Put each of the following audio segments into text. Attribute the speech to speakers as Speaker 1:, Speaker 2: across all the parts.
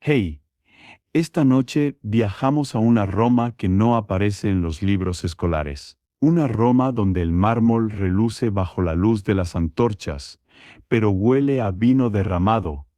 Speaker 1: Hey, esta noche viajamos a una Roma que no aparece en los libros escolares. Una Roma donde el mármol reluce bajo la luz de las antorchas, pero huele a vino derramado,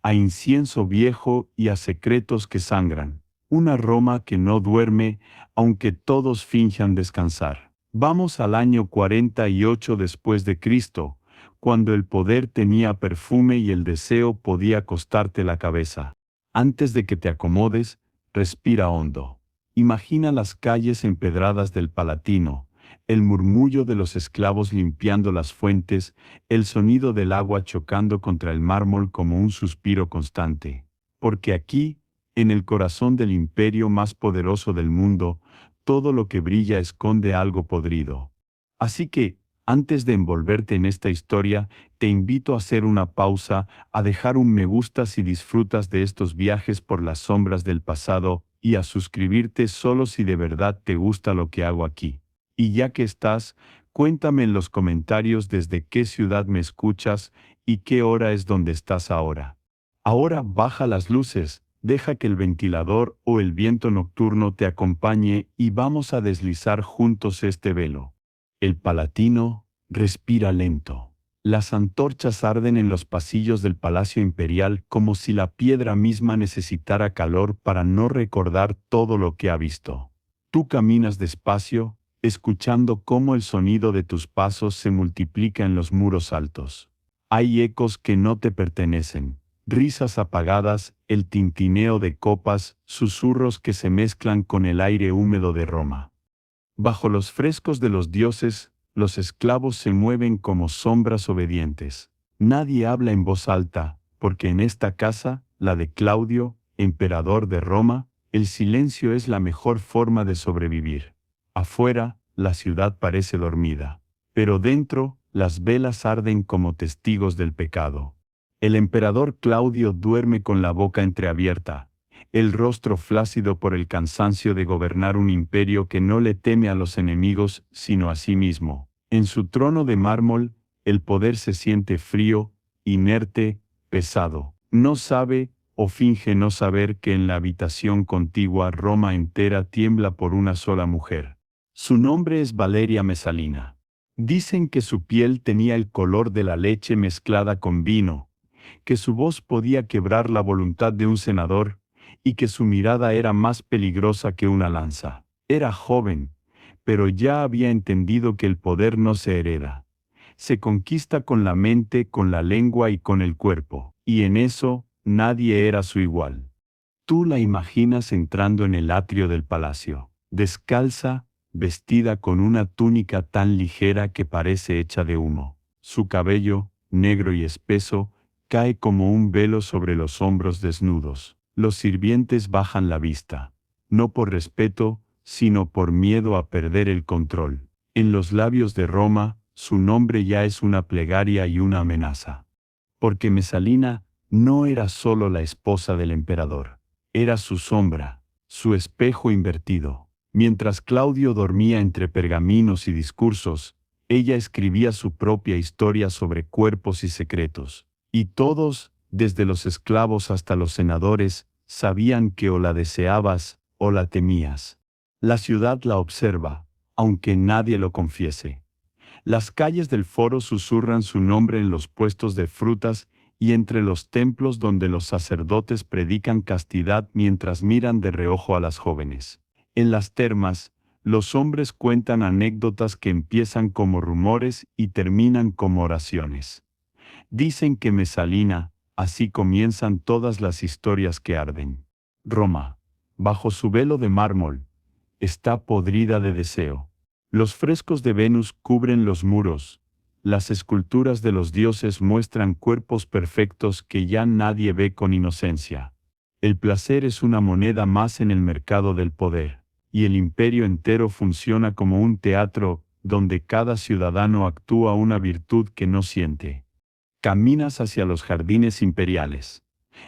Speaker 1: a incienso viejo y a secretos que sangran. Una Roma que no duerme, aunque todos finjan descansar. Vamos al año 48 después de Cristo, cuando el poder tenía perfume y el deseo podía costarte la cabeza. Antes de que te acomodes, respira hondo. Imagina las calles empedradas del Palatino, el murmullo de los esclavos limpiando las fuentes, el sonido del agua chocando contra el mármol como un suspiro constante. Porque aquí, en el corazón del imperio más poderoso del mundo, todo lo que brilla esconde algo podrido. Así que, antes de envolverte en esta historia, te invito a hacer una pausa, a dejar un me gusta si disfrutas de estos viajes por las sombras del pasado y a suscribirte solo si de verdad te gusta lo que hago aquí. Y ya que estás, cuéntame en los comentarios desde qué ciudad me escuchas y qué hora es donde estás ahora. Ahora baja las luces, deja que el ventilador o el viento nocturno te acompañe y vamos a deslizar juntos este velo. El Palatino respira lento. Las antorchas arden en los pasillos del Palacio Imperial como si la piedra misma necesitara calor para no recordar todo lo que ha visto. Tú caminas despacio, escuchando cómo el sonido de tus pasos se multiplica en los muros altos. Hay ecos que no te pertenecen, risas apagadas, el tintineo de copas, susurros que se mezclan con el aire húmedo de Roma. Bajo los frescos de los dioses, los esclavos se mueven como sombras obedientes. Nadie habla en voz alta, porque en esta casa, la de Claudio, emperador de Roma, el silencio es la mejor forma de sobrevivir. Afuera, la ciudad parece dormida, pero dentro, las velas arden como testigos del pecado. El emperador Claudio duerme con la boca entreabierta, el rostro flácido por el cansancio de gobernar un imperio que no le teme a los enemigos, sino a sí mismo. En su trono de mármol, el poder se siente frío, inerte, pesado. No sabe, o finge no saber que en la habitación contigua Roma entera tiembla por una sola mujer. Su nombre es Valeria Mesalina. Dicen que su piel tenía el color de la leche mezclada con vino, que su voz podía quebrar la voluntad de un senador, y que su mirada era más peligrosa que una lanza. Era joven, pero ya había entendido que el poder no se hereda. Se conquista con la mente, con la lengua y con el cuerpo, y en eso nadie era su igual. Tú la imaginas entrando en el atrio del palacio, descalza, vestida con una túnica tan ligera que parece hecha de humo. Su cabello, negro y espeso, cae como un velo sobre los hombros desnudos. Los sirvientes bajan la vista, no por respeto, sino por miedo a perder el control. En los labios de Roma, su nombre ya es una plegaria y una amenaza. Porque Mesalina no era solo la esposa del emperador, era su sombra, su espejo invertido. Mientras Claudio dormía entre pergaminos y discursos, ella escribía su propia historia sobre cuerpos y secretos. Y todos, desde los esclavos hasta los senadores, sabían que o la deseabas o la temías. La ciudad la observa, aunque nadie lo confiese. Las calles del foro susurran su nombre en los puestos de frutas y entre los templos donde los sacerdotes predican castidad mientras miran de reojo a las jóvenes. En las termas, los hombres cuentan anécdotas que empiezan como rumores y terminan como oraciones. Dicen que Mesalina, así comienzan todas las historias que arden. Roma, bajo su velo de mármol, está podrida de deseo. Los frescos de Venus cubren los muros, las esculturas de los dioses muestran cuerpos perfectos que ya nadie ve con inocencia. El placer es una moneda más en el mercado del poder, y el imperio entero funciona como un teatro donde cada ciudadano actúa una virtud que no siente. Caminas hacia los jardines imperiales.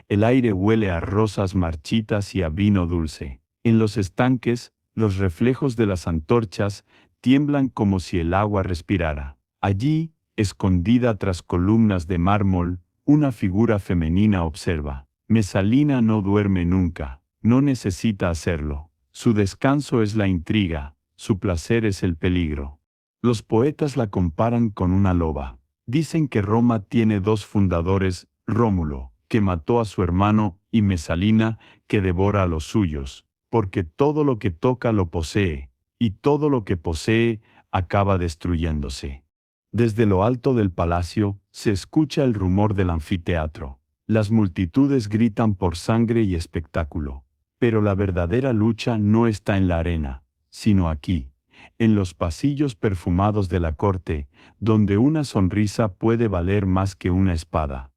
Speaker 1: El aire huele a rosas marchitas y a vino dulce. En los estanques, los reflejos de las antorchas tiemblan como si el agua respirara. Allí, escondida tras columnas de mármol, una figura femenina observa. Mesalina no duerme nunca, no necesita hacerlo. Su descanso es la intriga, su placer es el peligro. Los poetas la comparan con una loba. Dicen que Roma tiene dos fundadores, Rómulo, que mató a su hermano, y Mesalina, que devora a los suyos, porque todo lo que toca lo posee, y todo lo que posee acaba destruyéndose. Desde lo alto del palacio se escucha el rumor del anfiteatro. Las multitudes gritan por sangre y espectáculo. Pero la verdadera lucha no está en la arena, sino aquí, en los pasillos perfumados de la corte, donde una sonrisa puede valer más que una espada.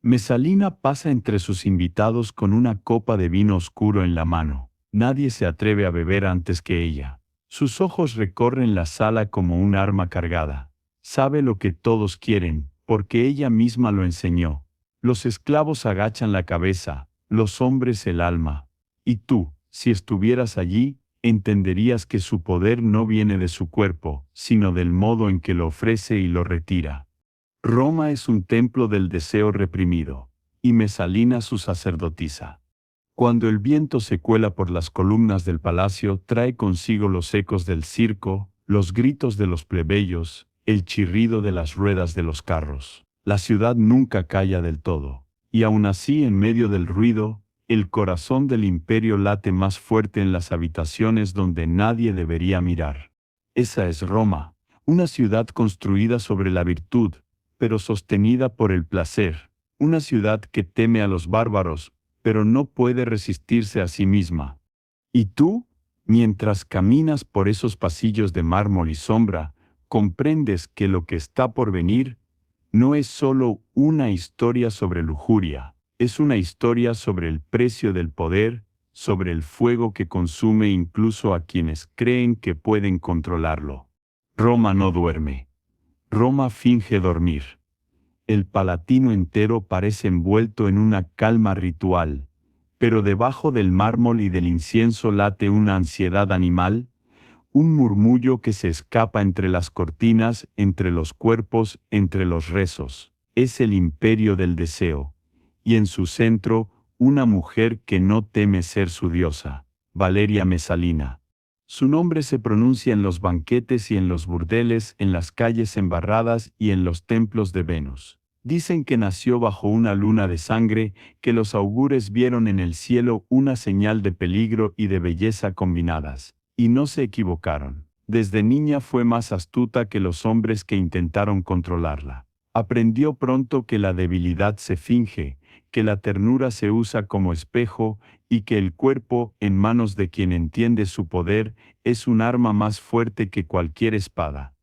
Speaker 1: Mesalina pasa entre sus invitados con una copa de vino oscuro en la mano. Nadie se atreve a beber antes que ella. Sus ojos recorren la sala como un arma cargada. Sabe lo que todos quieren, porque ella misma lo enseñó. Los esclavos agachan la cabeza, los hombres el alma. Y tú, si estuvieras allí, entenderías que su poder no viene de su cuerpo, sino del modo en que lo ofrece y lo retira. Roma es un templo del deseo reprimido, y Mesalina su sacerdotisa. Cuando el viento se cuela por las columnas del palacio, trae consigo los ecos del circo, los gritos de los plebeyos, el chirrido de las ruedas de los carros. La ciudad nunca calla del todo, y aun así en medio del ruido, el corazón del imperio late más fuerte en las habitaciones donde nadie debería mirar. Esa es Roma, una ciudad construida sobre la virtud, pero sostenida por el placer, una ciudad que teme a los bárbaros, pero no puede resistirse a sí misma. Y tú, mientras caminas por esos pasillos de mármol y sombra, comprendes que lo que está por venir no es solo una historia sobre lujuria, es una historia sobre el precio del poder, sobre el fuego que consume incluso a quienes creen que pueden controlarlo. Roma no duerme. Roma finge dormir. El Palatino entero parece envuelto en una calma ritual, pero debajo del mármol y del incienso late una ansiedad animal, un murmullo que se escapa entre las cortinas, entre los cuerpos, entre los rezos. Es el imperio del deseo, y en su centro, una mujer que no teme ser su diosa, Valeria Mesalina. Su nombre se pronuncia en los banquetes y en los burdeles, en las calles embarradas y en los templos de Venus. Dicen que nació bajo una luna de sangre, que los augures vieron en el cielo una señal de peligro y de belleza combinadas, y no se equivocaron. Desde niña fue más astuta que los hombres que intentaron controlarla. Aprendió pronto que la debilidad se finge, que la ternura se usa como espejo, y que el cuerpo, en manos de quien entiende su poder, es un arma más fuerte que cualquier espada.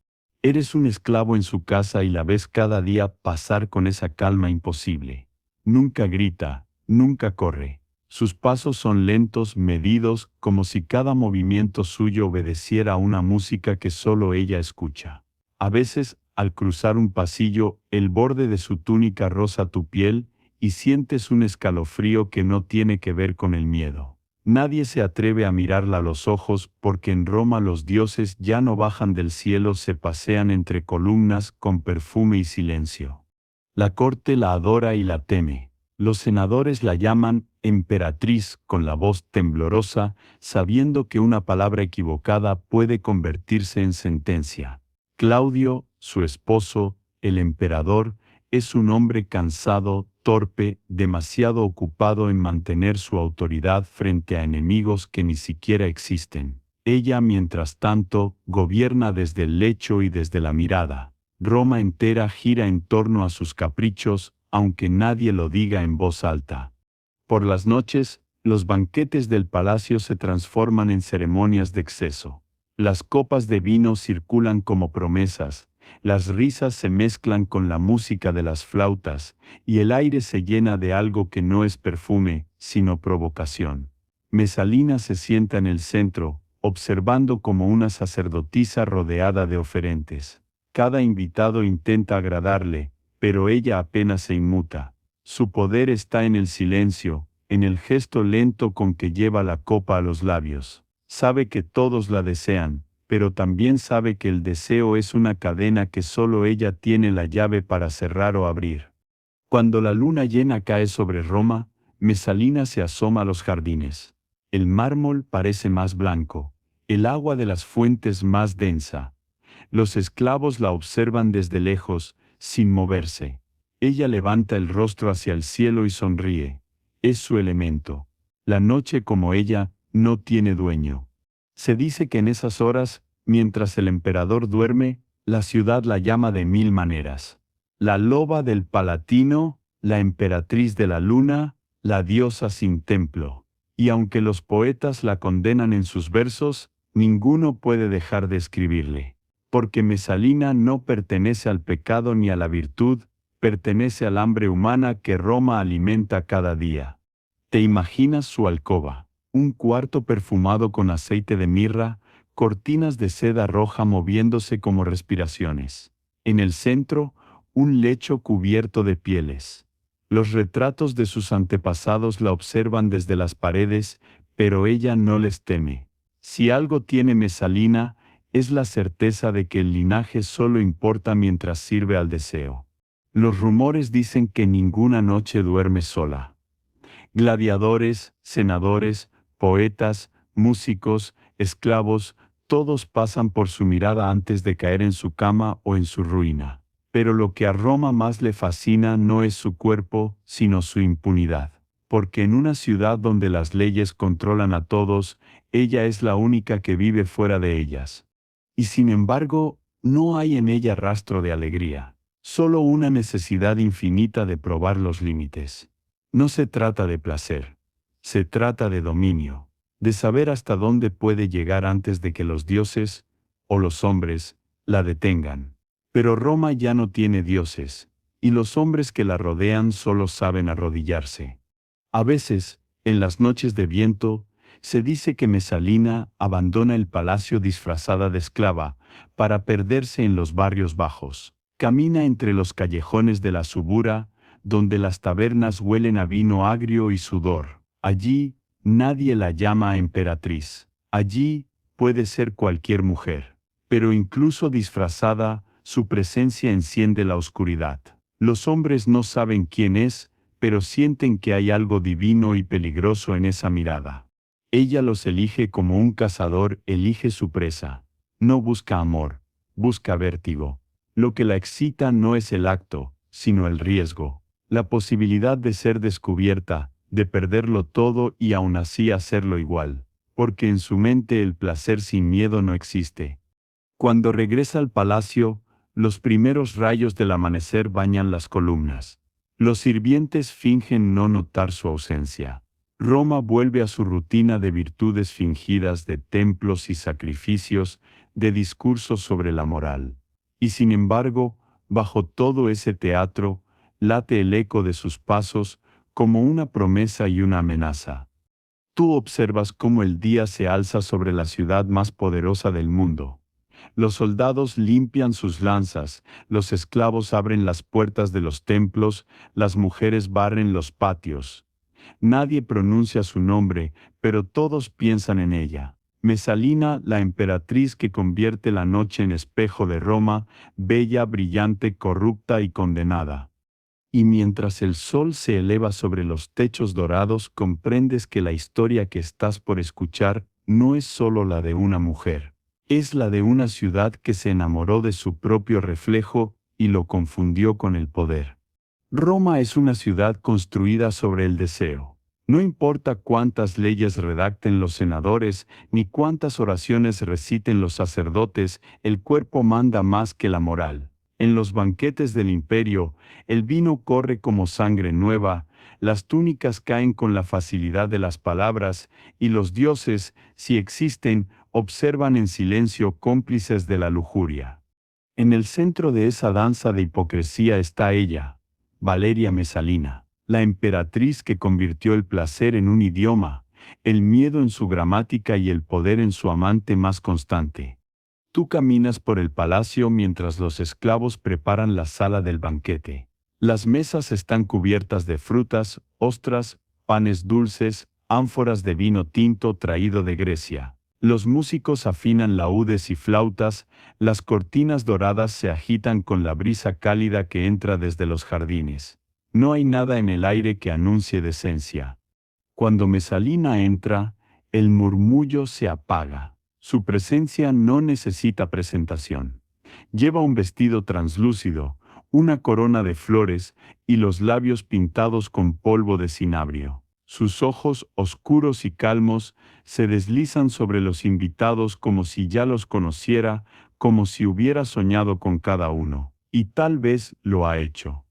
Speaker 1: Eres un esclavo en su casa y la ves cada día pasar con esa calma imposible. Nunca grita, nunca corre. Sus pasos son lentos, medidos, como si cada movimiento suyo obedeciera a una música que solo ella escucha. A veces, al cruzar un pasillo, el borde de su túnica roza tu piel, y sientes un escalofrío que no tiene que ver con el miedo. Nadie se atreve a mirarla a los ojos porque en Roma los dioses ya no bajan del cielo, se pasean entre columnas con perfume y silencio. La corte la adora y la teme. Los senadores la llaman emperatriz con la voz temblorosa, sabiendo que una palabra equivocada puede convertirse en sentencia. Claudio, su esposo, el emperador, es un hombre cansado, torpe, demasiado ocupado en mantener su autoridad frente a enemigos que ni siquiera existen. Ella, mientras tanto, gobierna desde el lecho y desde la mirada. Roma entera gira en torno a sus caprichos, aunque nadie lo diga en voz alta. Por las noches, los banquetes del palacio se transforman en ceremonias de exceso. Las copas de vino circulan como promesas, las risas se mezclan con la música de las flautas, y el aire se llena de algo que no es perfume, sino provocación. Mesalina se sienta en el centro, observando como una sacerdotisa rodeada de oferentes. Cada invitado intenta agradarle, pero ella apenas se inmuta. Su poder está en el silencio, en el gesto lento con que lleva la copa a los labios. Sabe que todos la desean, pero también sabe que el deseo es una cadena que solo ella tiene la llave para cerrar o abrir. Cuando la luna llena cae sobre Roma, Mesalina se asoma a los jardines. El mármol parece más blanco, el agua de las fuentes más densa. Los esclavos la observan desde lejos, sin moverse. Ella levanta el rostro hacia el cielo y sonríe. Es su elemento. La noche, como ella, no tiene dueño. Se dice que en esas horas, mientras el emperador duerme, la ciudad la llama de 1000 maneras. La loba del Palatino, la emperatriz de la luna, la diosa sin templo. Y aunque los poetas la condenan en sus versos, ninguno puede dejar de escribirle. Porque Mesalina no pertenece al pecado ni a la virtud, pertenece al hambre humana que Roma alimenta cada día. ¿Te imaginas su alcoba? Un cuarto perfumado con aceite de mirra, cortinas de seda roja moviéndose como respiraciones. En el centro, un lecho cubierto de pieles. Los retratos de sus antepasados la observan desde las paredes, pero ella no les teme. Si algo tiene Mesalina, es la certeza de que el linaje solo importa mientras sirve al deseo. Los rumores dicen que ninguna noche duerme sola. Gladiadores, senadores, poetas, músicos, esclavos, todos pasan por su mirada antes de caer en su cama o en su ruina. Pero lo que a Roma más le fascina no es su cuerpo, sino su impunidad. Porque en una ciudad donde las leyes controlan a todos, ella es la única que vive fuera de ellas. Y sin embargo, no hay en ella rastro de alegría, solo una necesidad infinita de probar los límites. No se trata de placer, se trata de dominio, de saber hasta dónde puede llegar antes de que los dioses, o los hombres, la detengan. Pero Roma ya no tiene dioses, y los hombres que la rodean solo saben arrodillarse. A veces, en las noches de viento, se dice que Mesalina abandona el palacio disfrazada de esclava para perderse en los barrios bajos. Camina entre los callejones de la Subura, donde las tabernas huelen a vino agrio y sudor. Allí, nadie la llama emperatriz. Allí, puede ser cualquier mujer. Pero incluso disfrazada, su presencia enciende la oscuridad. Los hombres no saben quién es, pero sienten que hay algo divino y peligroso en esa mirada. Ella los elige como un cazador elige su presa. No busca amor, busca vértigo. Lo que la excita no es el acto, sino el riesgo. La posibilidad de ser descubierta, de perderlo todo y aún así hacerlo igual. Porque en su mente el placer sin miedo no existe. Cuando regresa al palacio, los primeros rayos del amanecer bañan las columnas. Los sirvientes fingen no notar su ausencia. Roma vuelve a su rutina de virtudes fingidas, de templos y sacrificios, de discursos sobre la moral. Y sin embargo, bajo todo ese teatro, late el eco de sus pasos como una promesa y una amenaza. Tú observas cómo el día se alza sobre la ciudad más poderosa del mundo. Los soldados limpian sus lanzas, los esclavos abren las puertas de los templos, las mujeres barren los patios. Nadie pronuncia su nombre, pero todos piensan en ella. Mesalina, la emperatriz que convierte la noche en espejo de Roma, bella, brillante, corrupta y condenada. Y mientras el sol se eleva sobre los techos dorados, comprendes que la historia que estás por escuchar no es solo la de una mujer. Es la de una ciudad que se enamoró de su propio reflejo y lo confundió con el poder. Roma es una ciudad construida sobre el deseo. No importa cuántas leyes redacten los senadores, ni cuántas oraciones reciten los sacerdotes, el cuerpo manda más que la moral. En los banquetes del imperio, el vino corre como sangre nueva, las túnicas caen con la facilidad de las palabras, y los dioses, si existen, observan en silencio cómplices de la lujuria. En el centro de esa danza de hipocresía está ella, Valeria Mesalina, la emperatriz que convirtió el placer en un idioma, el miedo en su gramática y el poder en su amante más constante. Tú caminas por el palacio mientras los esclavos preparan la sala del banquete. Las mesas están cubiertas de frutas, ostras, panes dulces, ánforas de vino tinto traído de Grecia. Los músicos afinan laúdes y flautas, las cortinas doradas se agitan con la brisa cálida que entra desde los jardines. No hay nada en el aire que anuncie decencia. Cuando Mesalina entra, el murmullo se apaga. Su presencia no necesita presentación. Lleva un vestido translúcido, una corona de flores y los labios pintados con polvo de cinabrio. Sus ojos oscuros y calmos se deslizan sobre los invitados como si ya los conociera, como si hubiera soñado con cada uno. Y tal vez lo ha hecho.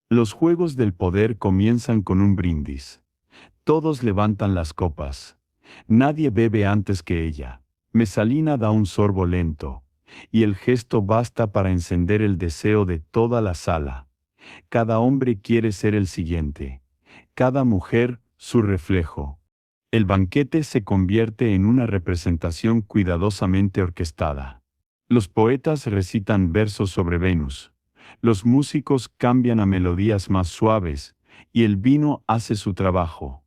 Speaker 1: Los juegos del poder comienzan con un brindis. Todos levantan las copas. Nadie bebe antes que ella. Mesalina da un sorbo lento, y el gesto basta para encender el deseo de toda la sala. Cada hombre quiere ser el siguiente. Cada mujer, su reflejo. El banquete se convierte en una representación cuidadosamente orquestada. Los poetas recitan versos sobre Venus. Los músicos cambian a melodías más suaves, y el vino hace su trabajo.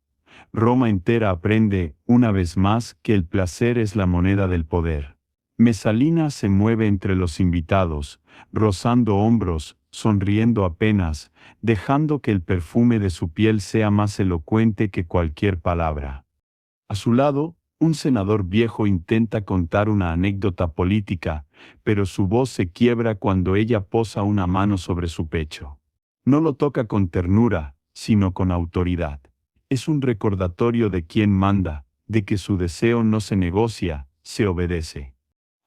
Speaker 1: Roma entera aprende, una vez más, que el placer es la moneda del poder. Mesalina se mueve entre los invitados, rozando hombros, sonriendo apenas, dejando que el perfume de su piel sea más elocuente que cualquier palabra. A su lado, un senador viejo intenta contar una anécdota política, pero su voz se quiebra cuando ella posa una mano sobre su pecho. No lo toca con ternura, sino con autoridad. Es un recordatorio de quién manda, de que su deseo no se negocia, se obedece.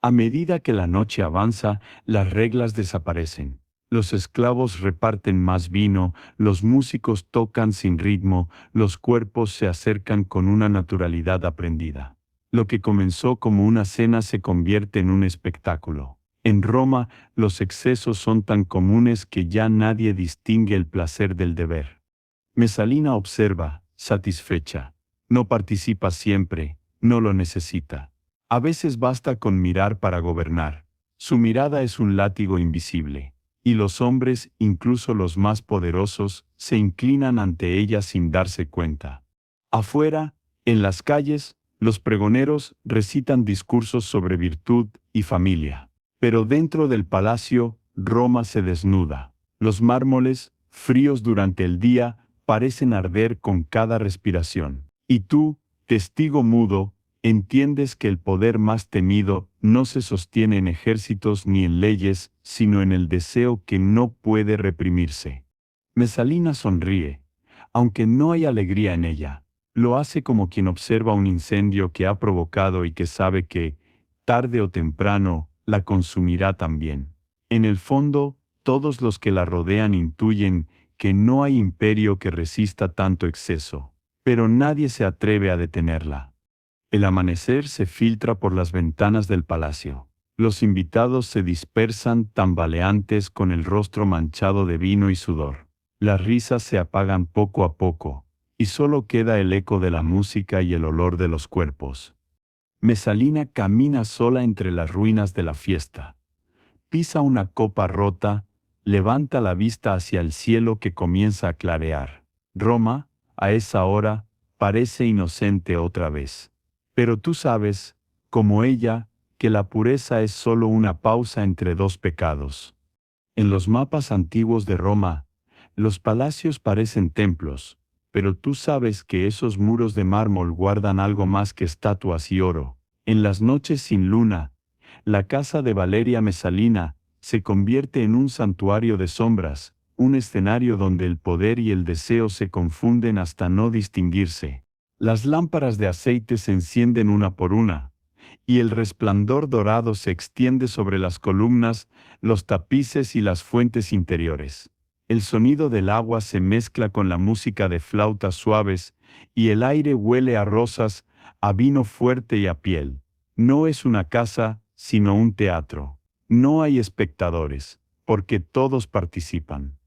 Speaker 1: A medida que la noche avanza, las reglas desaparecen. Los esclavos reparten más vino, los músicos tocan sin ritmo, los cuerpos se acercan con una naturalidad aprendida. Lo que comenzó como una cena se convierte en un espectáculo. En Roma, los excesos son tan comunes que ya nadie distingue el placer del deber. Mesalina observa, satisfecha. No participa siempre, no lo necesita. A veces basta con mirar para gobernar. Su mirada es un látigo invisible. Y los hombres, incluso los más poderosos, se inclinan ante ella sin darse cuenta. Afuera, en las calles, los pregoneros recitan discursos sobre virtud y familia. Pero dentro del palacio, Roma se desnuda. Los mármoles, fríos durante el día, parecen arder con cada respiración. Y tú, testigo mudo, entiendes que el poder más temido no se sostiene en ejércitos ni en leyes, sino en el deseo que no puede reprimirse. Mesalina sonríe, aunque no hay alegría en ella. Lo hace como quien observa un incendio que ha provocado y que sabe que, tarde o temprano, la consumirá también. En el fondo, todos los que la rodean intuyen que no hay imperio que resista tanto exceso, pero nadie se atreve a detenerla. El amanecer se filtra por las ventanas del palacio. Los invitados se dispersan tambaleantes con el rostro manchado de vino y sudor. Las risas se apagan poco a poco, y solo queda el eco de la música y el olor de los cuerpos. Mesalina camina sola entre las ruinas de la fiesta. Pisa una copa rota, levanta la vista hacia el cielo que comienza a clarear. Roma, a esa hora, parece inocente otra vez. Pero tú sabes, como ella, que la pureza es solo una pausa entre dos pecados. En los mapas antiguos de Roma, los palacios parecen templos, pero tú sabes que esos muros de mármol guardan algo más que estatuas y oro. En las noches sin luna, la casa de Valeria Mesalina se convierte en un santuario de sombras, un escenario donde el poder y el deseo se confunden hasta no distinguirse. Las lámparas de aceite se encienden una por una, y el resplandor dorado se extiende sobre las columnas, los tapices y las fuentes interiores. El sonido del agua se mezcla con la música de flautas suaves, y el aire huele a rosas, a vino fuerte y a piel. No es una casa, sino un teatro. No hay espectadores, porque todos participan.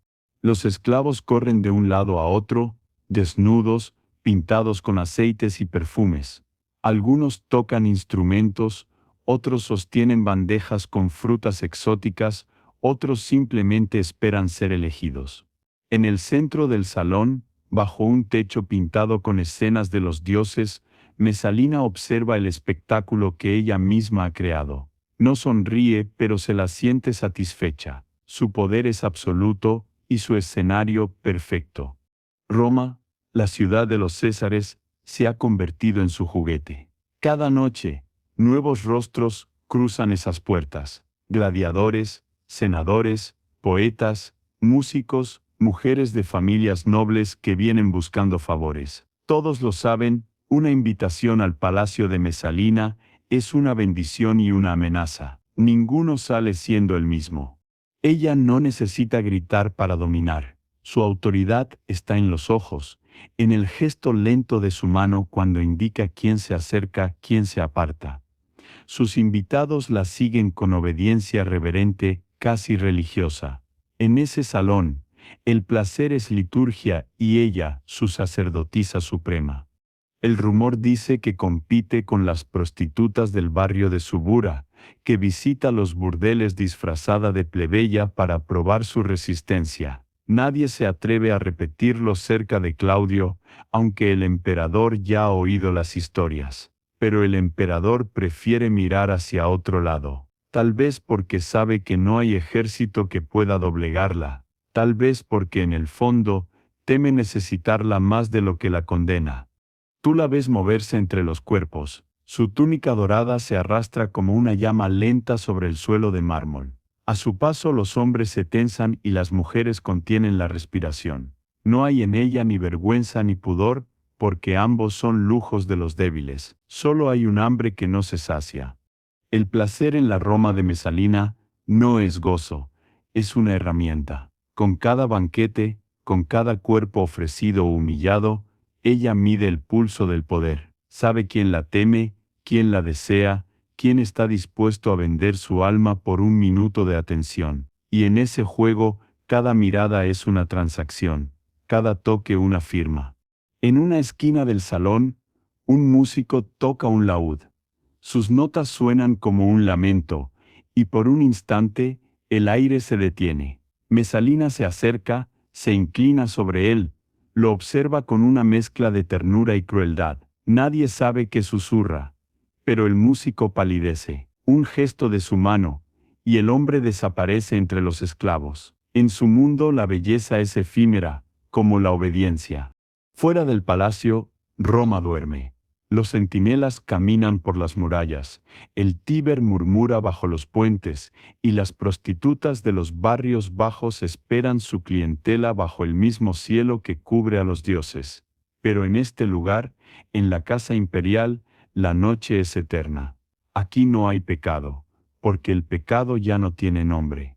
Speaker 1: Los esclavos corren de un lado a otro, desnudos, pintados con aceites y perfumes. Algunos tocan instrumentos, otros sostienen bandejas con frutas exóticas, otros simplemente esperan ser elegidos. En el centro del salón, bajo un techo pintado con escenas de los dioses, Mesalina observa el espectáculo que ella misma ha creado. No sonríe, pero se la siente satisfecha. Su poder es absoluto y su escenario perfecto. Roma, la ciudad de los Césares, se ha convertido en su juguete. Cada noche, nuevos rostros cruzan esas puertas: gladiadores, senadores, poetas, músicos, mujeres de familias nobles que vienen buscando favores. Todos lo saben, una invitación al palacio de Mesalina es una bendición y una amenaza. Ninguno sale siendo el mismo. Ella no necesita gritar para dominar. Su autoridad está en los ojos, en el gesto lento de su mano cuando indica quién se acerca, quién se aparta. Sus invitados la siguen con obediencia reverente, casi religiosa. En ese salón, el placer es liturgia y ella, su sacerdotisa suprema. El rumor dice que compite con las prostitutas del barrio de Subura, que visita los burdeles disfrazada de plebeya para probar su resistencia. Nadie se atreve a repetirlo cerca de Claudio, aunque el emperador ya ha oído las historias. Pero el emperador prefiere mirar hacia otro lado. Tal vez porque sabe que no hay ejército que pueda doblegarla. Tal vez porque en el fondo teme necesitarla más de lo que la condena. Tú la ves moverse entre los cuerpos. Su túnica dorada se arrastra como una llama lenta sobre el suelo de mármol. A su paso los hombres se tensan y las mujeres contienen la respiración. No hay en ella ni vergüenza ni pudor, porque ambos son lujos de los débiles. Solo hay un hambre que no se sacia. El placer en la Roma de Mesalina no es gozo, es una herramienta. Con cada banquete, con cada cuerpo ofrecido o humillado, ella mide el pulso del poder. Sabe quién la teme, quién la desea, quién está dispuesto a vender su alma por un minuto de atención. Y en ese juego, cada mirada es una transacción, cada toque una firma. En una esquina del salón, un músico toca un laúd. Sus notas suenan como un lamento, y por un instante, el aire se detiene. Mesalina se acerca, se inclina sobre él, lo observa con una mezcla de ternura y crueldad. Nadie sabe qué susurra, pero el músico palidece. Un gesto de su mano, y el hombre desaparece entre los esclavos. En su mundo la belleza es efímera, como la obediencia. Fuera del palacio, Roma duerme. Los centinelas caminan por las murallas, el Tíber murmura bajo los puentes, y las prostitutas de los barrios bajos esperan su clientela bajo el mismo cielo que cubre a los dioses. Pero en este lugar, en la casa imperial, la noche es eterna. Aquí no hay pecado, porque el pecado ya no tiene nombre.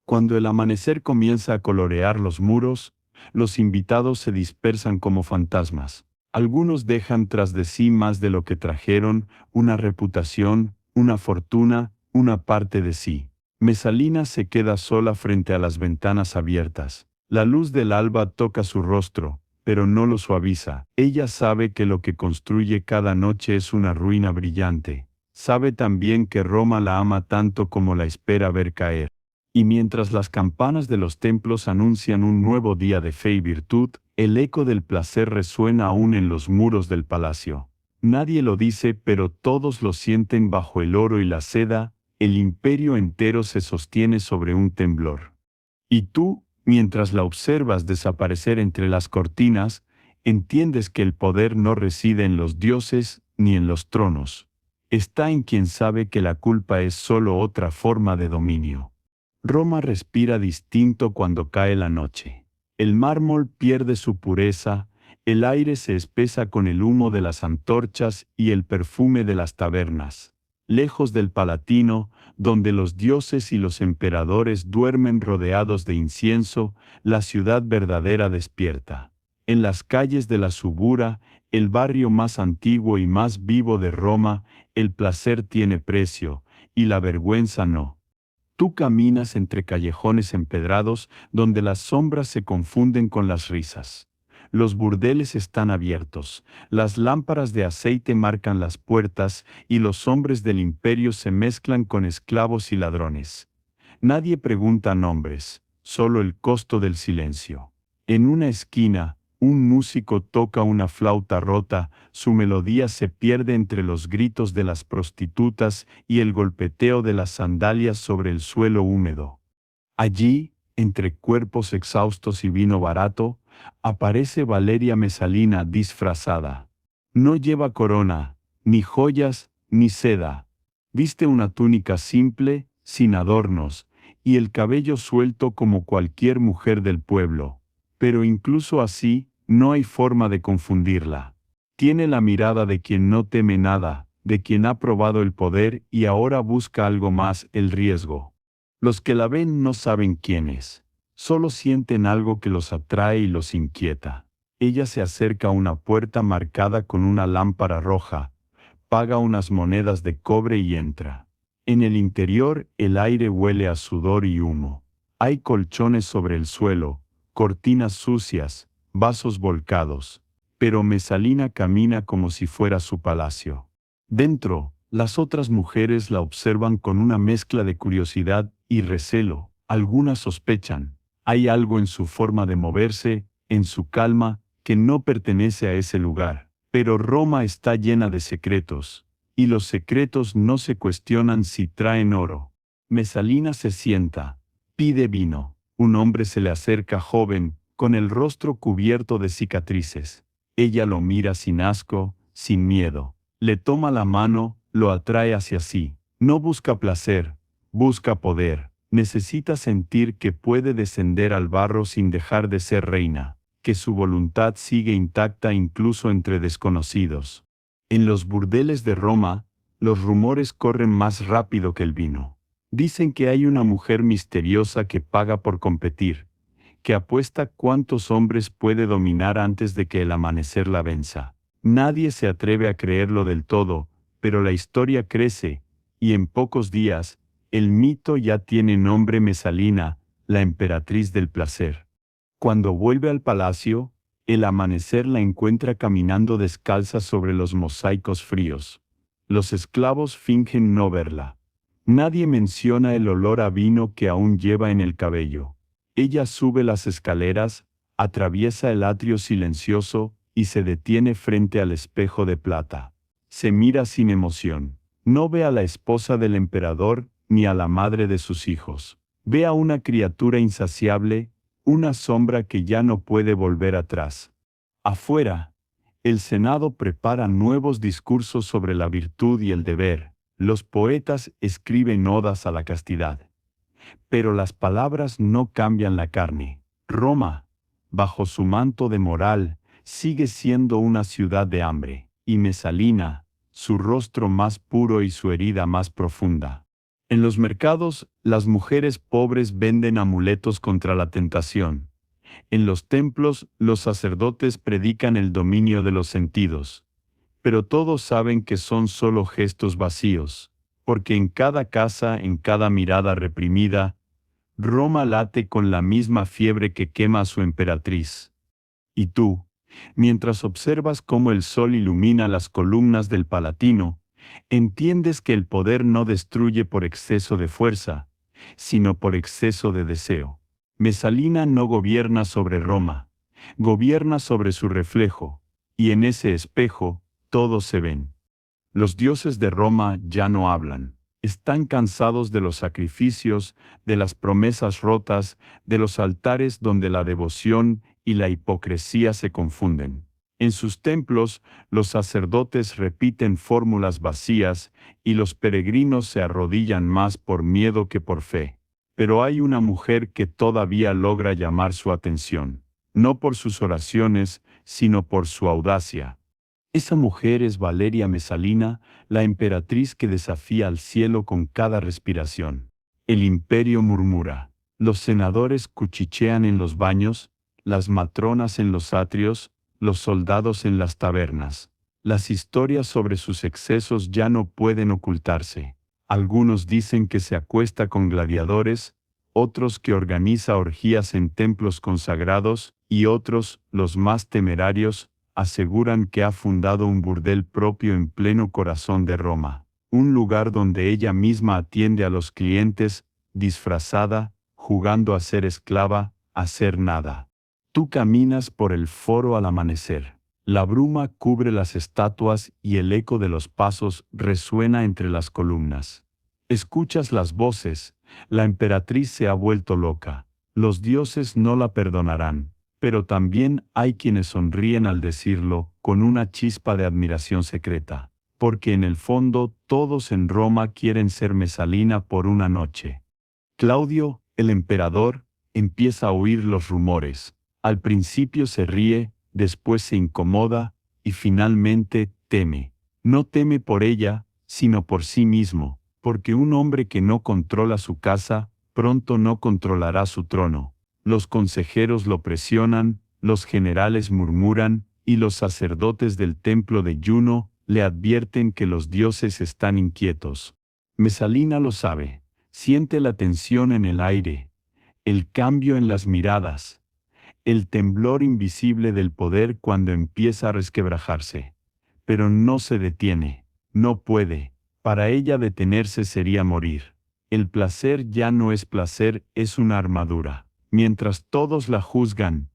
Speaker 1: Cuando el amanecer comienza a colorear los muros, los invitados se dispersan como fantasmas. Algunos dejan tras de sí más de lo que trajeron, una reputación, una fortuna, una parte de sí. Mesalina se queda sola frente a las ventanas abiertas. La luz del alba toca su rostro, pero no lo suaviza. Ella sabe que lo que construye cada noche es una ruina brillante. Sabe también que Roma la ama tanto como la espera ver caer. Y mientras las campanas de los templos anuncian un nuevo día de fe y virtud, el eco del placer resuena aún en los muros del palacio. Nadie lo dice, pero todos lo sienten bajo el oro y la seda, el imperio entero se sostiene sobre un temblor. Y tú, mientras la observas desaparecer entre las cortinas, entiendes que el poder no reside en los dioses ni en los tronos. Está en quien sabe que la culpa es solo otra forma de dominio. Roma respira distinto cuando cae la noche. El mármol pierde su pureza, el aire se espesa con el humo de las antorchas y el perfume de las tabernas. Lejos del Palatino, donde los dioses y los emperadores duermen rodeados de incienso, la ciudad verdadera despierta. En las calles de la Subura, el barrio más antiguo y más vivo de Roma, el placer tiene precio, y la vergüenza no. Tú caminas entre callejones empedrados donde las sombras se confunden con las risas. Los burdeles están abiertos, las lámparas de aceite marcan las puertas y los hombres del imperio se mezclan con esclavos y ladrones. Nadie pregunta nombres, solo el costo del silencio. En una esquina, un músico toca una flauta rota, su melodía se pierde entre los gritos de las prostitutas y el golpeteo de las sandalias sobre el suelo húmedo. Allí, entre cuerpos exhaustos y vino barato, aparece Valeria Mesalina disfrazada. No lleva corona, ni joyas, ni seda. Viste una túnica simple, sin adornos, y el cabello suelto como cualquier mujer del pueblo. Pero incluso así, no hay forma de confundirla. Tiene la mirada de quien no teme nada, de quien ha probado el poder y ahora busca algo más, el riesgo. Los que la ven no saben quién es. Solo sienten algo que los atrae y los inquieta. Ella se acerca a una puerta marcada con una lámpara roja, paga unas monedas de cobre y entra. En el interior el aire huele a sudor y humo. Hay colchones sobre el suelo, cortinas sucias, vasos volcados. Pero Mesalina camina como si fuera su palacio. Dentro, las otras mujeres la observan con una mezcla de curiosidad y recelo. Algunas sospechan. Hay algo en su forma de moverse, en su calma, que no pertenece a ese lugar. Pero Roma está llena de secretos, y los secretos no se cuestionan si traen oro. Mesalina se sienta, pide vino. Un hombre se le acerca joven, con el rostro cubierto de cicatrices. Ella lo mira sin asco, sin miedo. Le toma la mano, lo atrae hacia sí. No busca placer, busca poder. Necesita sentir que puede descender al barro sin dejar de ser reina, que su voluntad sigue intacta incluso entre desconocidos. En los burdeles de Roma, los rumores corren más rápido que el vino. Dicen que hay una mujer misteriosa que paga por competir, que apuesta cuántos hombres puede dominar antes de que el amanecer la venza. Nadie se atreve a creerlo del todo, pero la historia crece, y en pocos días, el mito ya tiene nombre: Mesalina, la emperatriz del placer. Cuando vuelve al palacio, el amanecer la encuentra caminando descalza sobre los mosaicos fríos. Los esclavos fingen no verla. Nadie menciona el olor a vino que aún lleva en el cabello. Ella sube las escaleras, atraviesa el atrio silencioso y se detiene frente al espejo de plata. Se mira sin emoción. No ve a la esposa del emperador ni a la madre de sus hijos. Ve a una criatura insaciable, una sombra que ya no puede volver atrás. Afuera, el Senado prepara nuevos discursos sobre la virtud y el deber. Los poetas escriben odas a la castidad. Pero las palabras no cambian la carne. Roma, bajo su manto de moral, sigue siendo una ciudad de hambre, y Mesalina, su rostro más puro y su herida más profunda. En los mercados, las mujeres pobres venden amuletos contra la tentación. En los templos, los sacerdotes predican el dominio de los sentidos. Pero todos saben que son solo gestos vacíos, porque en cada casa, en cada mirada reprimida, Roma late con la misma fiebre que quema a su emperatriz. Y tú, mientras observas cómo el sol ilumina las columnas del Palatino, entiendes que el poder no destruye por exceso de fuerza, sino por exceso de deseo. Mesalina no gobierna sobre Roma, gobierna sobre su reflejo, y en ese espejo, todos se ven. Los dioses de Roma ya no hablan. Están cansados de los sacrificios, de las promesas rotas, de los altares donde la devoción y la hipocresía se confunden. En sus templos, los sacerdotes repiten fórmulas vacías y los peregrinos se arrodillan más por miedo que por fe. Pero hay una mujer que todavía logra llamar su atención, no por sus oraciones, sino por su audacia. Esa mujer es Valeria Mesalina, la emperatriz que desafía al cielo con cada respiración. El imperio murmura. Los senadores cuchichean en los baños, las matronas en los atrios, los soldados en las tabernas. Las historias sobre sus excesos ya no pueden ocultarse. Algunos dicen que se acuesta con gladiadores, otros que organiza orgías en templos consagrados, y otros, los más temerarios, aseguran que ha fundado un burdel propio en pleno corazón de Roma, un lugar donde ella misma atiende a los clientes, disfrazada, jugando a ser esclava, a ser nada. Tú caminas por el foro al amanecer. La bruma cubre las estatuas y el eco de los pasos resuena entre las columnas. Escuchas las voces, la emperatriz se ha vuelto loca, los dioses no la perdonarán. Pero también hay quienes sonríen al decirlo con una chispa de admiración secreta, porque en el fondo todos en Roma quieren ser Mesalina por una noche. Claudio, el emperador, empieza a oír los rumores. Al principio se ríe, después se incomoda y finalmente teme. No teme por ella, sino por sí mismo, porque un hombre que no controla su casa, pronto no controlará su trono. Los consejeros lo presionan, los generales murmuran, y los sacerdotes del templo de Juno le advierten que los dioses están inquietos. Mesalina lo sabe. Siente la tensión en el aire, el cambio en las miradas, el temblor invisible del poder cuando empieza a resquebrajarse. Pero no se detiene, no puede. Para ella detenerse sería morir. El placer ya no es placer, es una armadura. Mientras todos la juzgan,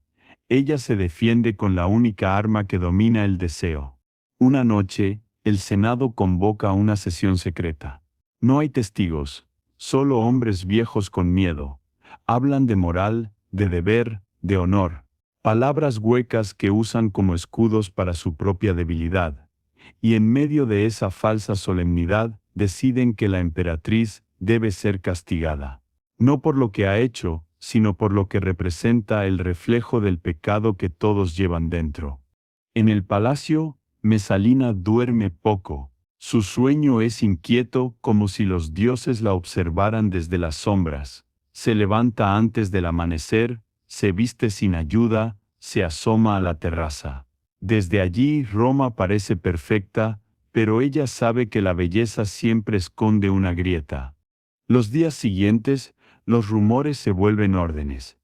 Speaker 1: ella se defiende con la única arma que domina el deseo. Una noche, el Senado convoca una sesión secreta. No hay testigos, solo hombres viejos con miedo. Hablan de moral, de deber, de honor. Palabras huecas que usan como escudos para su propia debilidad. Y en medio de esa falsa solemnidad, deciden que la emperatriz debe ser castigada. No por lo que ha hecho, sino por lo que representa el reflejo del pecado que todos llevan dentro. En el palacio, Mesalina duerme poco. Su sueño es inquieto como si los dioses la observaran desde las sombras. Se levanta antes del amanecer, se viste sin ayuda, se asoma a la terraza. Desde allí Roma parece perfecta, pero ella sabe que la belleza siempre esconde una grieta. Los días siguientes, los rumores se vuelven órdenes.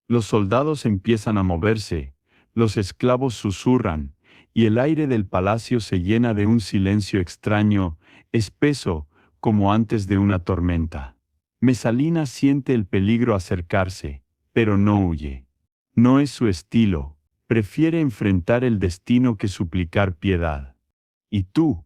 Speaker 1: Los soldados empiezan a moverse, los esclavos susurran, y el aire del palacio se llena de un silencio extraño, espeso, como antes de una tormenta. Mesalina siente el peligro acercarse, pero no huye. No es su estilo, prefiere enfrentar el destino que suplicar piedad. Y tú,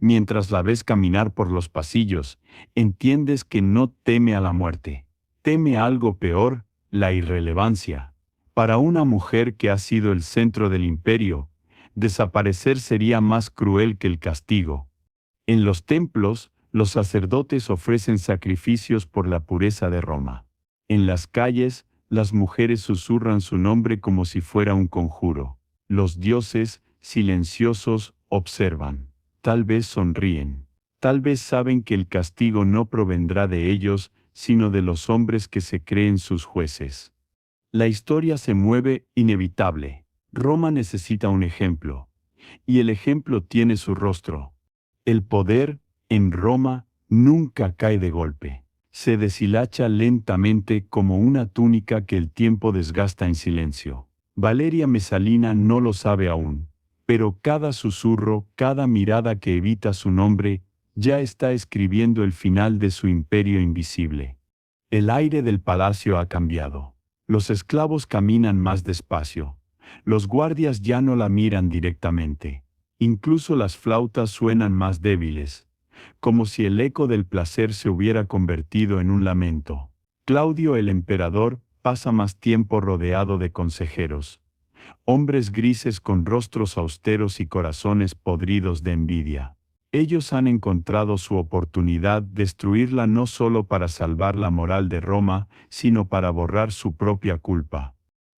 Speaker 1: mientras la ves caminar por los pasillos, entiendes que no teme a la muerte, teme algo peor, la irrelevancia. Para una mujer que ha sido el centro del imperio, desaparecer sería más cruel que el castigo. En los templos, los sacerdotes ofrecen sacrificios por la pureza de Roma. En las calles, las mujeres susurran su nombre como si fuera un conjuro. Los dioses, silenciosos, observan. Tal vez sonríen. Tal vez saben que el castigo no provendrá de ellos, sino de los hombres que se creen sus jueces. La historia se mueve inevitable. Roma necesita un ejemplo. Y el ejemplo tiene su rostro. El poder, en Roma, nunca cae de golpe. Se deshilacha lentamente como una túnica que el tiempo desgasta en silencio. Valeria Mesalina no lo sabe aún, pero cada susurro, cada mirada que evita su nombre, ya está escribiendo el final de su imperio invisible. El aire del palacio ha cambiado. Los esclavos caminan más despacio. Los guardias ya no la miran directamente. Incluso las flautas suenan más débiles, como si el eco del placer se hubiera convertido en un lamento. Claudio el emperador pasa más tiempo rodeado de consejeros, hombres grises con rostros austeros y corazones podridos de envidia. Ellos han encontrado su oportunidad de destruirla no solo para salvar la moral de Roma, sino para borrar su propia culpa.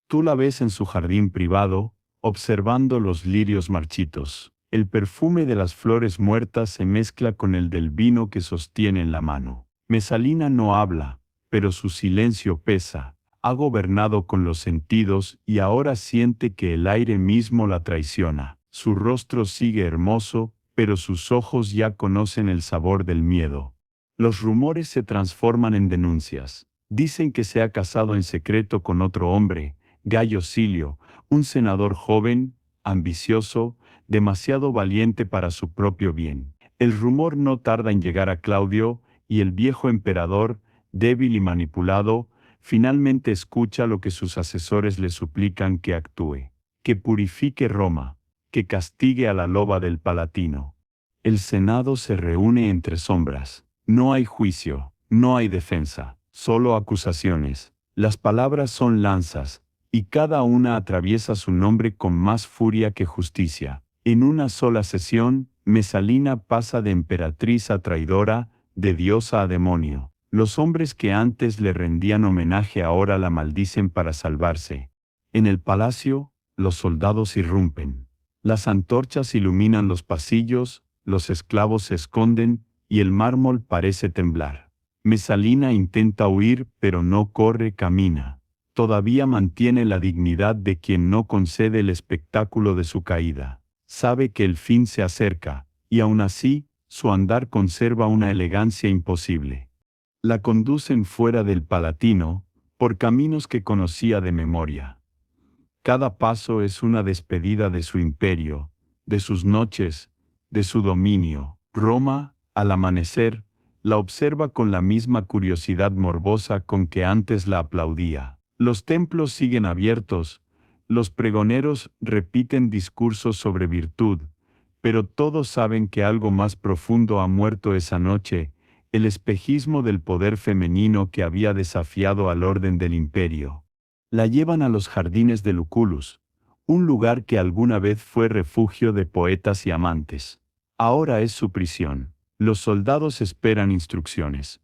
Speaker 1: Tú la ves en su jardín privado, observando los lirios marchitos. El perfume de las flores muertas se mezcla con el del vino que sostiene en la mano. Mesalina no habla, pero su silencio pesa. Ha gobernado con los sentidos y ahora siente que el aire mismo la traiciona. Su rostro sigue hermoso, pero sus ojos ya conocen el sabor del miedo. Los rumores se transforman en denuncias. Dicen que se ha casado en secreto con otro hombre, Gayo Silio, un senador joven, ambicioso, demasiado valiente para su propio bien. El rumor no tarda en llegar a Claudio, y el viejo emperador, débil y manipulado, finalmente escucha lo que sus asesores le suplican que actúe, que purifique Roma, que castigue a la loba del Palatino. El Senado se reúne entre sombras. No hay juicio, no hay defensa, solo acusaciones. Las palabras son lanzas, y cada una atraviesa su nombre con más furia que justicia. En una sola sesión, Mesalina pasa de emperatriz a traidora, de diosa a demonio. Los hombres que antes le rendían homenaje ahora la maldicen para salvarse. En el palacio, los soldados irrumpen. Las antorchas iluminan los pasillos, los esclavos se esconden, y el mármol parece temblar. Mesalina intenta huir, pero no corre, camina. Todavía mantiene la dignidad de quien no concede el espectáculo de su caída. Sabe que el fin se acerca, y aún así, su andar conserva una elegancia imposible. La conducen fuera del Palatino, por caminos que conocía de memoria. Cada paso es una despedida de su imperio, de sus noches, de su dominio. Roma, al amanecer, la observa con la misma curiosidad morbosa con que antes la aplaudía. Los templos siguen abiertos, los pregoneros repiten discursos sobre virtud, pero todos saben que algo más profundo ha muerto esa noche, el espejismo del poder femenino que había desafiado al orden del imperio. La llevan a los jardines de Lucullus, un lugar que alguna vez fue refugio de poetas y amantes. Ahora es su prisión. Los soldados esperan instrucciones.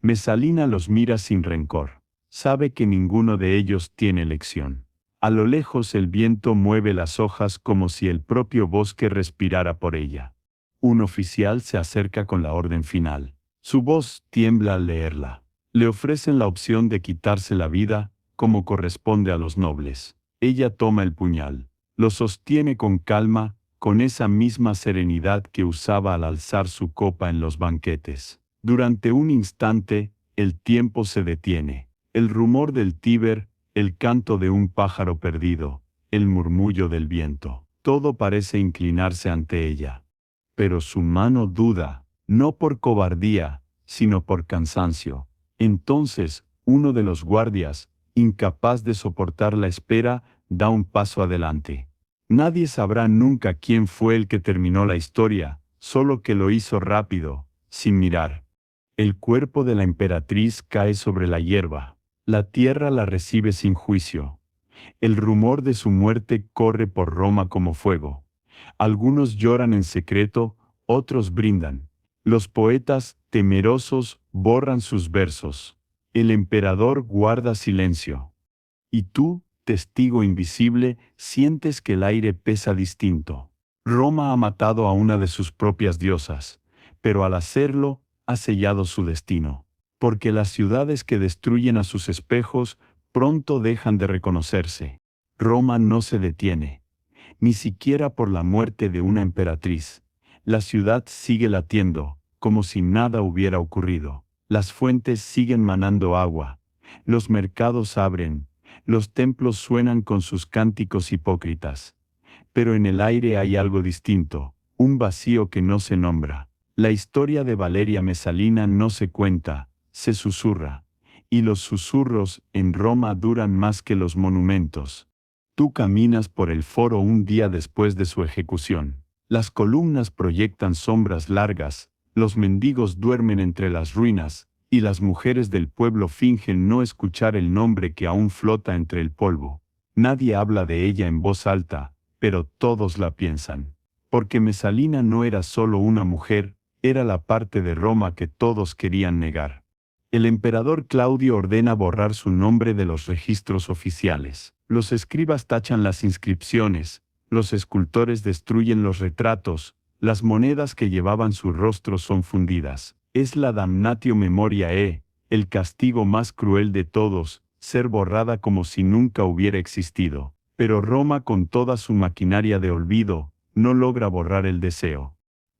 Speaker 1: Mesalina los mira sin rencor. Sabe que ninguno de ellos tiene lección. A lo lejos el viento mueve las hojas como si el propio bosque respirara por ella. Un oficial se acerca con la orden final. Su voz tiembla al leerla. Le ofrecen la opción de quitarse la vida, como corresponde a los nobles. Ella toma el puñal. Lo sostiene con calma, con esa misma serenidad que usaba al alzar su copa en los banquetes. Durante un instante, el tiempo se detiene. El rumor del Tíber, el canto de un pájaro perdido, el murmullo del viento. Todo parece inclinarse ante ella. Pero su mano duda, no por cobardía, sino por cansancio. Entonces, uno de los guardias, incapaz de soportar la espera, da un paso adelante. Nadie sabrá nunca quién fue el que terminó la historia, solo que lo hizo rápido, sin mirar. El cuerpo de la emperatriz cae sobre la hierba. La tierra la recibe sin juicio. El rumor de su muerte corre por Roma como fuego. Algunos lloran en secreto, otros brindan. Los poetas, temerosos, borran sus versos. El emperador guarda silencio. Y tú, testigo invisible, sientes que el aire pesa distinto. Roma ha matado a una de sus propias diosas, pero al hacerlo, ha sellado su destino. Porque las ciudades que destruyen a sus espejos, pronto dejan de reconocerse. Roma no se detiene, ni siquiera por la muerte de una emperatriz. La ciudad sigue latiendo, como si nada hubiera ocurrido. Las fuentes siguen manando agua. Los mercados abren. Los templos suenan con sus cánticos hipócritas. Pero en el aire hay algo distinto, un vacío que no se nombra. La historia de Valeria Mesalina no se cuenta, se susurra. Y los susurros en Roma duran más que los monumentos. Tú caminas por el foro un día después de su ejecución. Las columnas proyectan sombras largas, los mendigos duermen entre las ruinas, y las mujeres del pueblo fingen no escuchar el nombre que aún flota entre el polvo. Nadie habla de ella en voz alta, pero todos la piensan. Porque Mesalina no era solo una mujer, era la parte de Roma que todos querían negar. El emperador Claudio ordena borrar su nombre de los registros oficiales. Los escribas tachan las inscripciones, los escultores destruyen los retratos, las monedas que llevaban su rostro son fundidas. Es la damnatio memoriae, el castigo más cruel de todos, ser borrada como si nunca hubiera existido. Pero Roma, con toda su maquinaria de olvido, no logra borrar el deseo.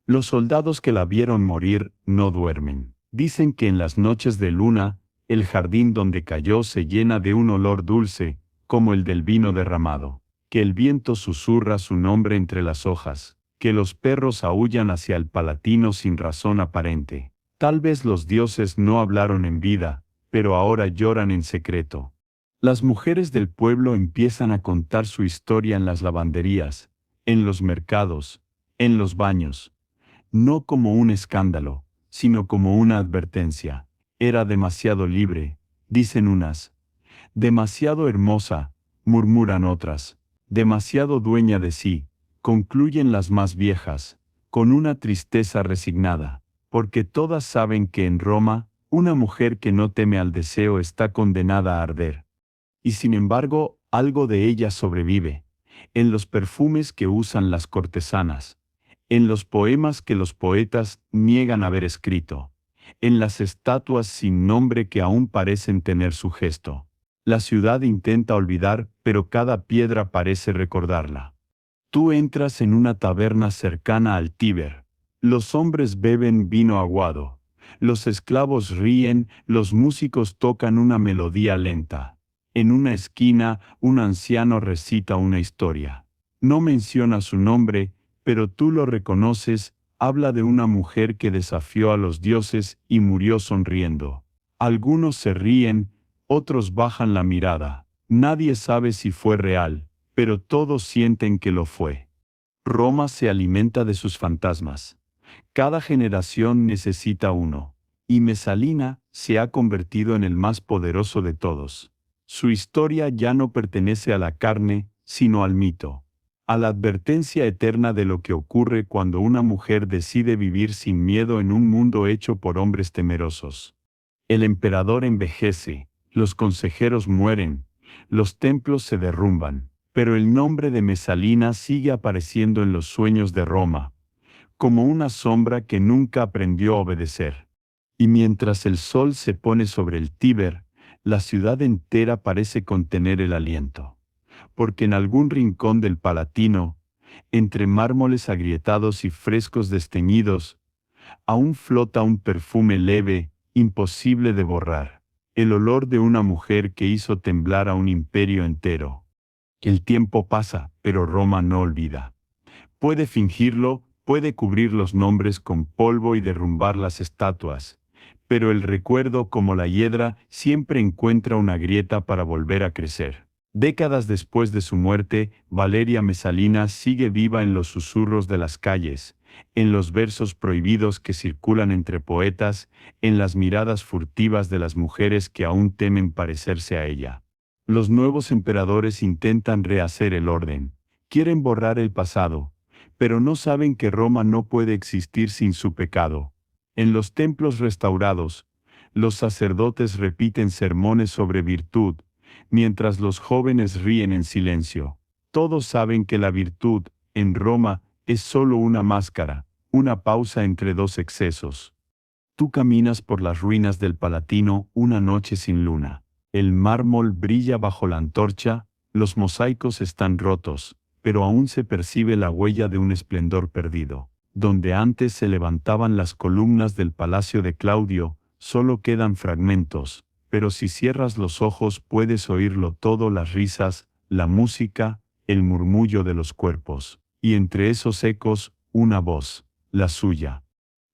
Speaker 1: Los soldados que la vieron morir no duermen. Dicen que en las noches de luna, el jardín donde cayó se llena de un olor dulce, como el del vino derramado. Que el viento susurra su nombre entre las hojas. Que los perros aúllan hacia el Palatino sin razón aparente. Tal vez los dioses no hablaron en vida, pero ahora lloran en secreto. Las mujeres del pueblo empiezan a contar su historia en las lavanderías, en los mercados, en los baños. No como un escándalo, sino como una advertencia. Era demasiado libre, dicen unas. Demasiado hermosa, murmuran otras. Demasiado dueña de sí, concluyen las más viejas, con una tristeza resignada, porque todas saben que en Roma, una mujer que no teme al deseo está condenada a arder. Y sin embargo, algo de ella sobrevive, en los perfumes que usan las cortesanas, en los poemas que los poetas niegan haber escrito, en las estatuas sin nombre que aún parecen tener su gesto. La ciudad intenta olvidar, pero cada piedra parece recordarla. Tú entras en una taberna cercana al Tíber. Los hombres beben vino aguado. Los esclavos ríen, los músicos tocan una melodía lenta. En una esquina, un anciano recita una historia. No menciona su nombre, pero tú lo reconoces, habla de una mujer que desafió a los dioses y murió sonriendo. Algunos se ríen, otros bajan la mirada. Nadie sabe si fue real, pero todos sienten que lo fue. Roma se alimenta de sus fantasmas. Cada generación necesita uno, y Mesalina se ha convertido en el más poderoso de todos. Su historia ya no pertenece a la carne, sino al mito, a la advertencia eterna de lo que ocurre cuando una mujer decide vivir sin miedo en un mundo hecho por hombres temerosos. El emperador envejece, los consejeros mueren, los templos se derrumban, pero el nombre de Mesalina sigue apareciendo en los sueños de Roma, como una sombra que nunca aprendió a obedecer. Y mientras el sol se pone sobre el Tíber, la ciudad entera parece contener el aliento, porque en algún rincón del Palatino, entre mármoles agrietados y frescos desteñidos, aún flota un perfume leve, imposible de borrar, el olor de una mujer que hizo temblar a un imperio entero. El tiempo pasa, pero Roma no olvida. Puede fingirlo, puede cubrir los nombres con polvo y derrumbar las estatuas, pero el recuerdo, como la hiedra, siempre encuentra una grieta para volver a crecer. Décadas después de su muerte, Valeria Mesalina sigue viva en los susurros de las calles, en los versos prohibidos que circulan entre poetas, en las miradas furtivas de las mujeres que aún temen parecerse a ella. Los nuevos emperadores intentan rehacer el orden, quieren borrar el pasado, pero no saben que Roma no puede existir sin su pecado. En los templos restaurados, los sacerdotes repiten sermones sobre virtud, mientras los jóvenes ríen en silencio. Todos saben que la virtud, en Roma, es solo una máscara, una pausa entre dos excesos. Tú caminas por las ruinas del Palatino una noche sin luna. El mármol brilla bajo la antorcha, los mosaicos están rotos, pero aún se percibe la huella de un esplendor perdido. Donde antes se levantaban las columnas del palacio de Claudio, solo quedan fragmentos, pero si cierras los ojos puedes oírlo todo: las risas, la música, el murmullo de los cuerpos, y entre esos ecos, una voz, la suya.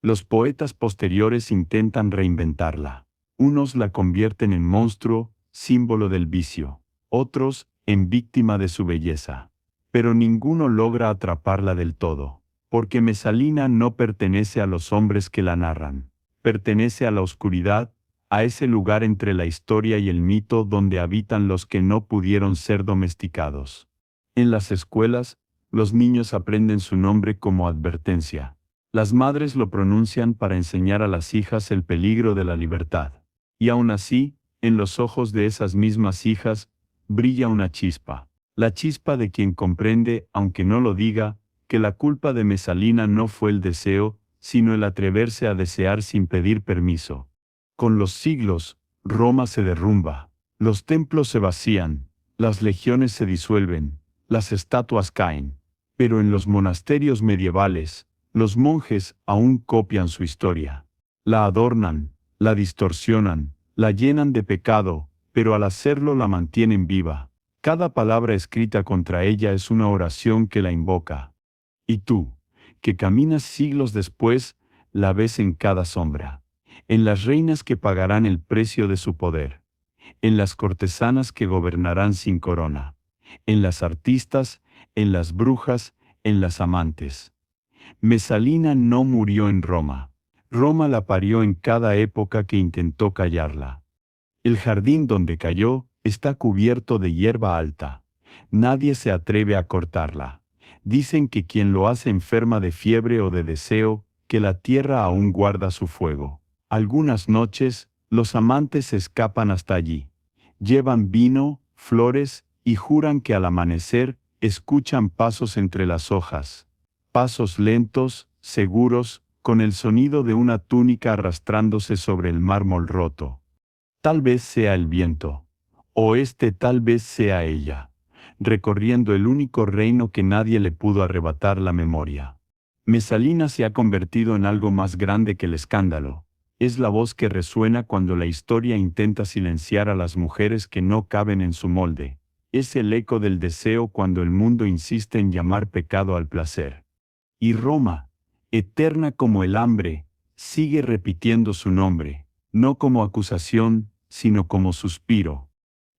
Speaker 1: Los poetas posteriores intentan reinventarla. Unos la convierten en monstruo, símbolo del vicio, otros, en víctima de su belleza. Pero ninguno logra atraparla del todo, porque Mesalina no pertenece a los hombres que la narran. Pertenece a la oscuridad, a ese lugar entre la historia y el mito donde habitan los que no pudieron ser domesticados. En las escuelas, los niños aprenden su nombre como advertencia. Las madres lo pronuncian para enseñar a las hijas el peligro de la libertad. Y aún así, en los ojos de esas mismas hijas, brilla una chispa. La chispa de quien comprende, aunque no lo diga, que la culpa de Mesalina no fue el deseo, sino el atreverse a desear sin pedir permiso. Con los siglos, Roma se derrumba, los templos se vacían, las legiones se disuelven, las estatuas caen. Pero en los monasterios medievales, los monjes aún copian su historia. La adornan, la distorsionan, la llenan de pecado, pero al hacerlo la mantienen viva. Cada palabra escrita contra ella es una oración que la invoca. Y tú, que caminas siglos después, la ves en cada sombra. En las reinas que pagarán el precio de su poder. En las cortesanas que gobernarán sin corona. En las artistas, en las brujas, en las amantes. Mesalina no murió en Roma. Roma la parió en cada época que intentó callarla. El jardín donde cayó está cubierto de hierba alta. Nadie se atreve a cortarla. Dicen que quien lo hace enferma de fiebre o de deseo, que la tierra aún guarda su fuego. Algunas noches, los amantes escapan hasta allí. Llevan vino, flores, y juran que al amanecer, escuchan pasos entre las hojas. Pasos lentos, seguros, con el sonido de una túnica arrastrándose sobre el mármol roto. Tal vez sea el viento, o tal vez sea ella, recorriendo el único reino que nadie le pudo arrebatar la memoria. Mesalina se ha convertido en algo más grande que el escándalo. Es la voz que resuena cuando la historia intenta silenciar a las mujeres que no caben en su molde. Es el eco del deseo cuando el mundo insiste en llamar pecado al placer. Y Roma, eterna como el hambre, sigue repitiendo su nombre, no como acusación, sino como suspiro.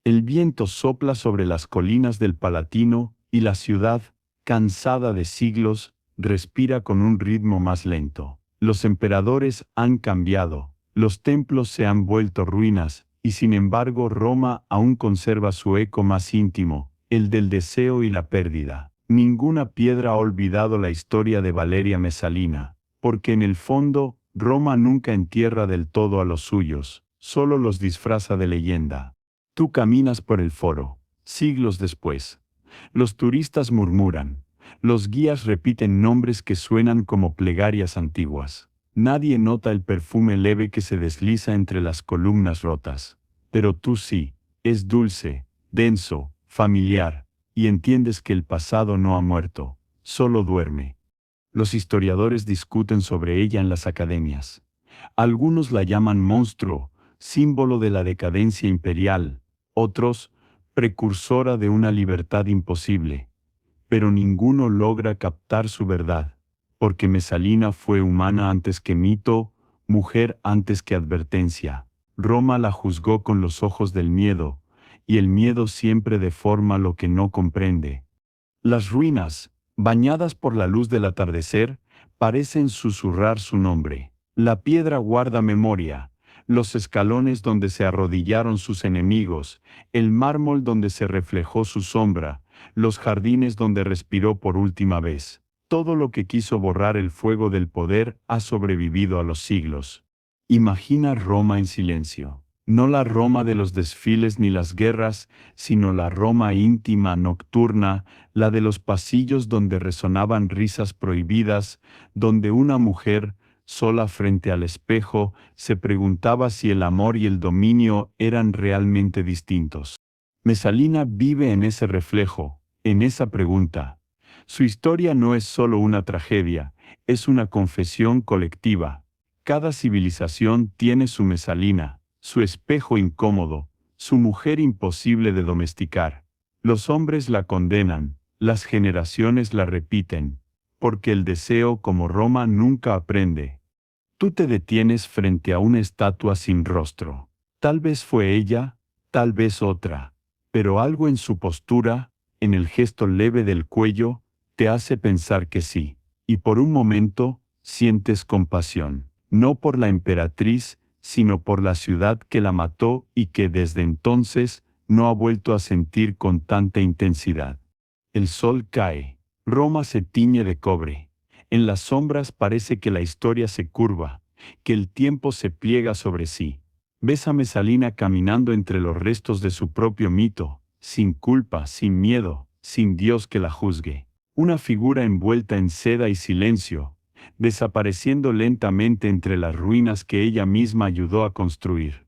Speaker 1: El viento sopla sobre las colinas del Palatino y la ciudad, cansada de siglos, respira con un ritmo más lento. Los emperadores han cambiado, los templos se han vuelto ruinas, y sin embargo Roma aún conserva su eco más íntimo, el del deseo y la pérdida. Ninguna piedra ha olvidado la historia de Valeria Mesalina, porque en el fondo, Roma nunca entierra del todo a los suyos, solo los disfraza de leyenda. Tú caminas por el foro, siglos después. Los turistas murmuran, los guías repiten nombres que suenan como plegarias antiguas. Nadie nota el perfume leve que se desliza entre las columnas rotas. Pero tú sí, es dulce, denso, familiar, y entiendes que el pasado no ha muerto, solo duerme. Los historiadores discuten sobre ella en las academias. Algunos la llaman monstruo, símbolo de la decadencia imperial, otros, precursora de una libertad imposible. Pero ninguno logra captar su verdad, porque Mesalina fue humana antes que mito, mujer antes que advertencia. Roma la juzgó con los ojos del miedo, y el miedo siempre deforma lo que no comprende. Las ruinas, bañadas por la luz del atardecer, parecen susurrar su nombre. La piedra guarda memoria, los escalones donde se arrodillaron sus enemigos, el mármol donde se reflejó su sombra, los jardines donde respiró por última vez. Todo lo que quiso borrar el fuego del poder ha sobrevivido a los siglos. Imagina Roma en silencio. No la Roma de los desfiles ni las guerras, sino la Roma íntima, nocturna, la de los pasillos donde resonaban risas prohibidas, donde una mujer, sola frente al espejo, se preguntaba si el amor y el dominio eran realmente distintos. Mesalina vive en ese reflejo, en esa pregunta. Su historia no es solo una tragedia, es una confesión colectiva. Cada civilización tiene su Mesalina, su espejo incómodo, su mujer imposible de domesticar. Los hombres la condenan, las generaciones la repiten, porque el deseo como Roma nunca aprende. Tú te detienes frente a una estatua sin rostro. Tal vez fue ella, tal vez otra, pero algo en su postura, en el gesto leve del cuello, te hace pensar que sí, y por un momento, sientes compasión, no por la emperatriz, sino por la ciudad que la mató y que desde entonces no ha vuelto a sentir con tanta intensidad. El sol cae, Roma se tiñe de cobre. En las sombras parece que la historia se curva, que el tiempo se pliega sobre sí. Ves a Mesalina caminando entre los restos de su propio mito, sin culpa, sin miedo, sin Dios que la juzgue. Una figura envuelta en seda y silencio, desapareciendo lentamente entre las ruinas que ella misma ayudó a construir.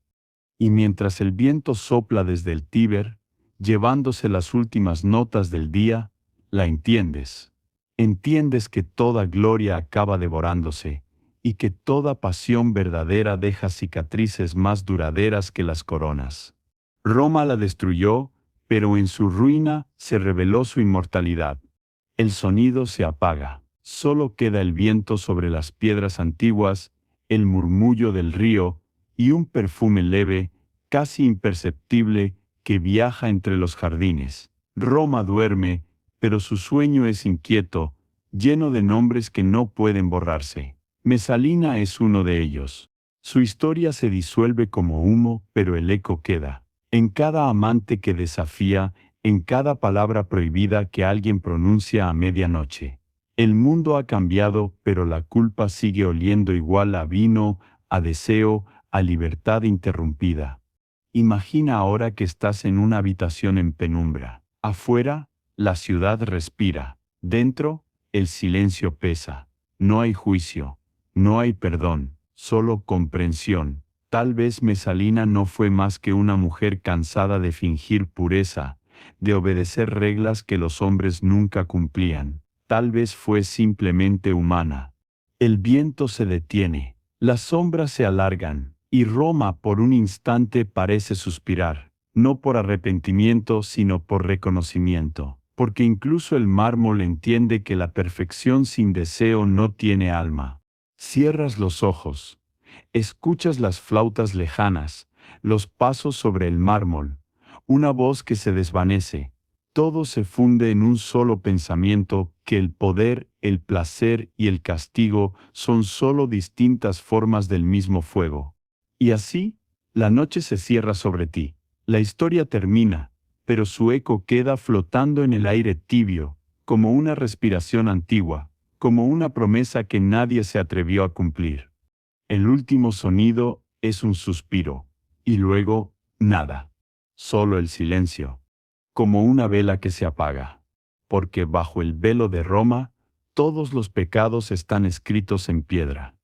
Speaker 1: Y mientras el viento sopla desde el Tíber, llevándose las últimas notas del día, la entiendes. Entiendes que toda gloria acaba devorándose, y que toda pasión verdadera deja cicatrices más duraderas que las coronas. Roma la destruyó, pero en su ruina se reveló su inmortalidad. El sonido se apaga, solo queda el viento sobre las piedras antiguas, el murmullo del río, y un perfume leve, casi imperceptible, que viaja entre los jardines. Roma duerme, pero su sueño es inquieto, lleno de nombres que no pueden borrarse. Mesalina es uno de ellos. Su historia se disuelve como humo, pero el eco queda. En cada amante que desafía, en cada palabra prohibida que alguien pronuncia a medianoche. El mundo ha cambiado, pero la culpa sigue oliendo igual a vino, a deseo, a libertad interrumpida. Imagina ahora que estás en una habitación en penumbra. Afuera, la ciudad respira. Dentro, el silencio pesa. No hay juicio, no hay perdón, solo comprensión. Tal vez Mesalina no fue más que una mujer cansada de fingir pureza, de obedecer reglas que los hombres nunca cumplían. Tal vez fue simplemente humana. El viento se detiene, las sombras se alargan, y Roma por un instante parece suspirar, no por arrepentimiento sino por reconocimiento, porque incluso el mármol entiende que la perfección sin deseo no tiene alma. Cierras los ojos, escuchas las flautas lejanas, los pasos sobre el mármol, una voz que se desvanece. Todo se funde en un solo pensamiento, que el poder, el placer y el castigo son solo distintas formas del mismo fuego. Y así, la noche se cierra sobre ti. La historia termina, pero su eco queda flotando en el aire tibio, como una respiración antigua, como una promesa que nadie se atrevió a cumplir. El último sonido es un suspiro, y luego, nada. Solo el silencio, como una vela que se apaga. Porque bajo el velo de Roma, todos los pecados están escritos en piedra.